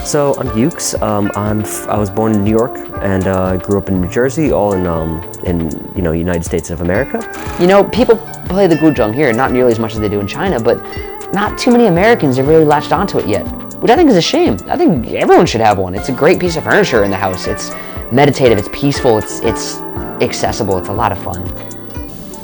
So I'm Yukes. I was born in New York and grew up in New Jersey, all in United States of America. You know, people play the guzheng here, not nearly as much as they do in China, but not too many Americans have really latched onto it yet, which I think is a shame. I think everyone should have one. It's a great piece of furniture in the house. It's meditative, it's peaceful, it's accessible, it's a lot of fun.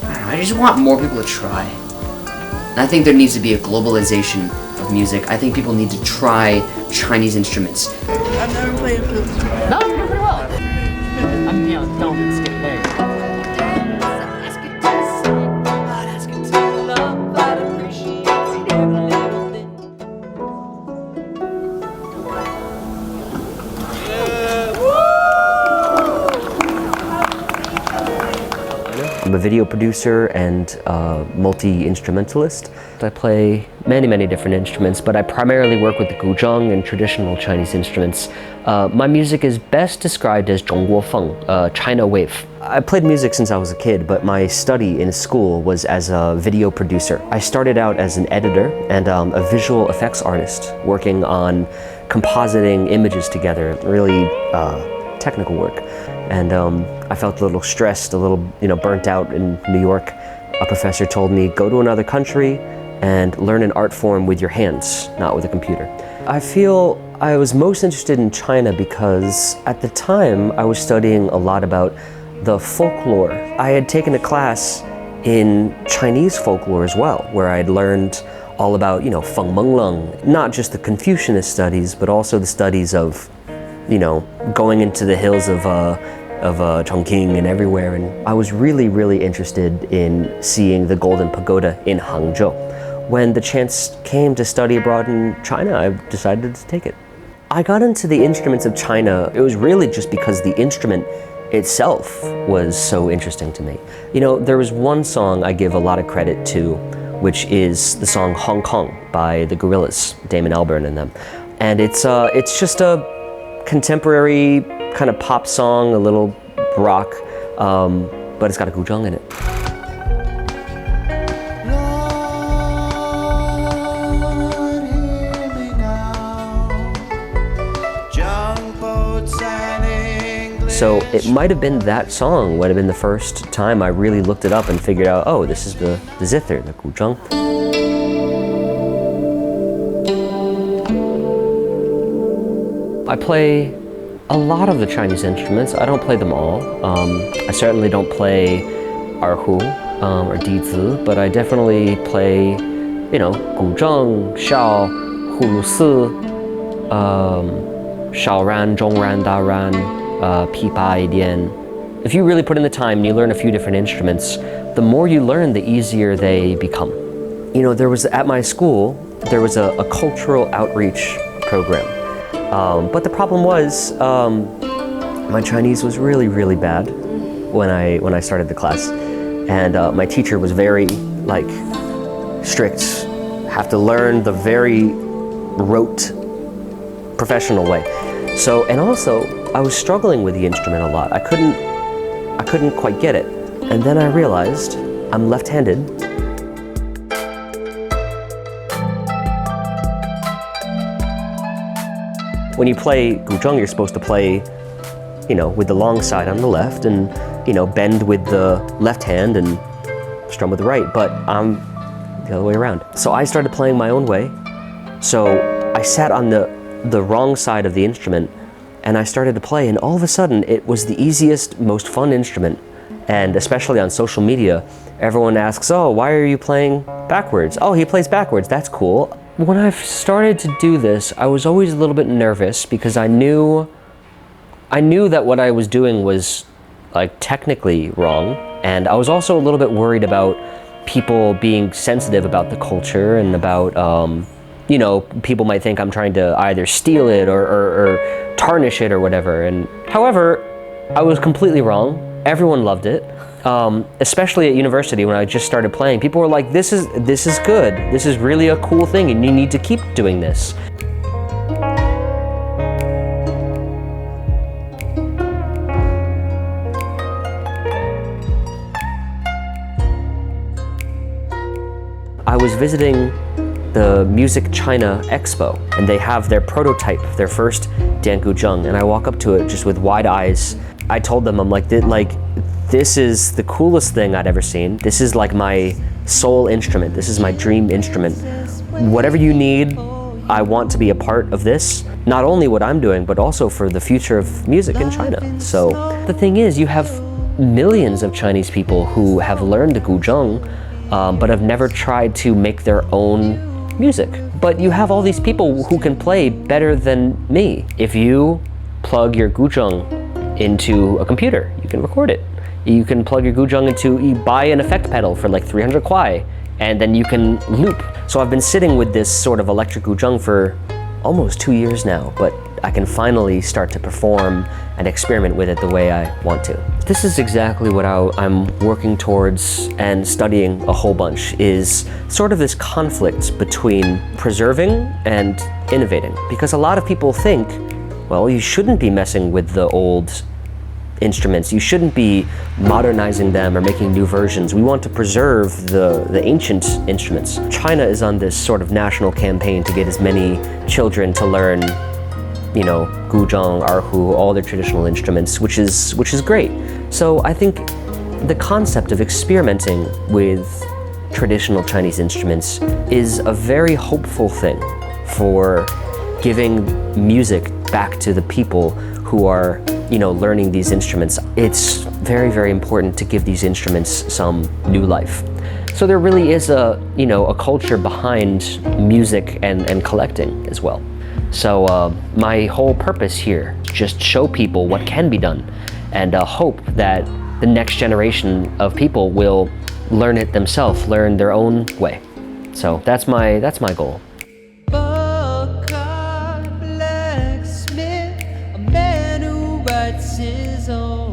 I just want more people to try. And I think there needs to be a globalization of music. I think people need to try Chinese instruments. I've never played a flute. No, you're doing pretty well. I'm, don't skip there. I'm a video producer and multi-instrumentalist. I play many different instruments, but I primarily work with the guzheng and traditional Chinese instruments. My music is best described as 中国风, China wave. I played music since I was a kid, but my study in school was as a video producer. I started out as an editor and a visual effects artist, working on compositing images together, really technical work. And I felt a little stressed, a little burnt out in New York. A professor told me, go to another country and learn an art form with your hands, not with a computer. I feel I was most interested in China because at the time I was studying a lot about the folklore. I had taken a class in Chinese folklore as well, where I'd learned all about, Feng Mengleng, not just the Confucianist studies, but also the studies of, going into the hills of Chongqing and everywhere. And I was really interested in seeing the Golden Pagoda in Hangzhou. When the chance came to study abroad in China, I decided to take it. I got into the instruments of China, it was really just because the instrument itself was so interesting to me. There was one song I give a lot of credit to, which is the song Hong Kong by the Gorillaz, Damon Albarn and them. And it's just a contemporary kind of pop song, a little rock, but it's got a guzheng in it. So it might have been that song would have been the first time I really looked it up and figured out, oh, this is the Zither, the guzheng. I play a lot of the Chinese instruments. I don't play them all. I certainly don't play erhu or dizi, but I definitely play, guzheng, xiao, hulusi, xiaoran, zhongran, daran, pipa, dian. If you really put in the time and you learn a few different instruments, the more you learn, the easier they become. There was, at my school, there was a cultural outreach program. But the problem was, my Chinese was really bad when I started the class. And my teacher was very, strict. Have to learn the very rote, professional way. So, and also, I was struggling with the instrument a lot. I couldn't quite get it. And then I realized I'm left-handed. When you play guzheng, you're supposed to play, with the long side on the left and, bend with the left hand and strum with the right, but I'm the other way around. So I started playing my own way. So I sat on the wrong side of the instrument and I started to play, and all of a sudden it was the easiest, most fun instrument. And especially on social media, everyone asks, oh, why are you playing backwards? Oh, he plays backwards, that's cool. When I started to do this, I was always a little bit nervous because I knew that what I was doing was technically wrong. And I was also a little bit worried about people being sensitive about the culture and about, people might think I'm trying to either steal it or tarnish it or whatever. And however, I was completely wrong. Everyone loved it. Especially at university when I just started playing. People were like, this is good. This is really a cool thing and you need to keep doing this. I was visiting the Music China Expo, and they have their prototype, their first Dianguzheng, and I walk up to it just with wide eyes. I told them, I'm like, this is the coolest thing I'd ever seen. This is like my soul instrument. This is my dream instrument. Whatever you need, I want to be a part of this. Not only what I'm doing, but also for the future of music in China. So the thing is, you have millions of Chinese people who have learned the Guzheng, but have never tried to make their own music. But you have all these people who can play better than me. If you plug your Guzheng into a computer, you can record it. You can plug your Guzheng you buy an effect pedal for like 300 kwai, and then you can loop. So I've been sitting with this sort of electric Guzheng for almost 2 years now, but I can finally start to perform and experiment with it the way I want to. This is exactly what I'm working towards and studying a whole bunch, is sort of this conflict between preserving and innovating. Because a lot of people think, well, you shouldn't be messing with the old instruments. You shouldn't be modernizing them or making new versions. We want to preserve the ancient instruments. China is on this sort of national campaign to get as many children to learn, you know, guzheng, erhu, all their traditional instruments, which is great. So I think the concept of experimenting with traditional Chinese instruments is a very hopeful thing for giving music back to the people who are, you know, learning these instruments. It's very, very important to give these instruments some new life. So there really is a culture behind music and collecting as well. So my whole purpose here is just show people what can be done, and hope that the next generation of people will learn it themselves, learn their own way. So that's my goal. Blacksmith, a man who writes his own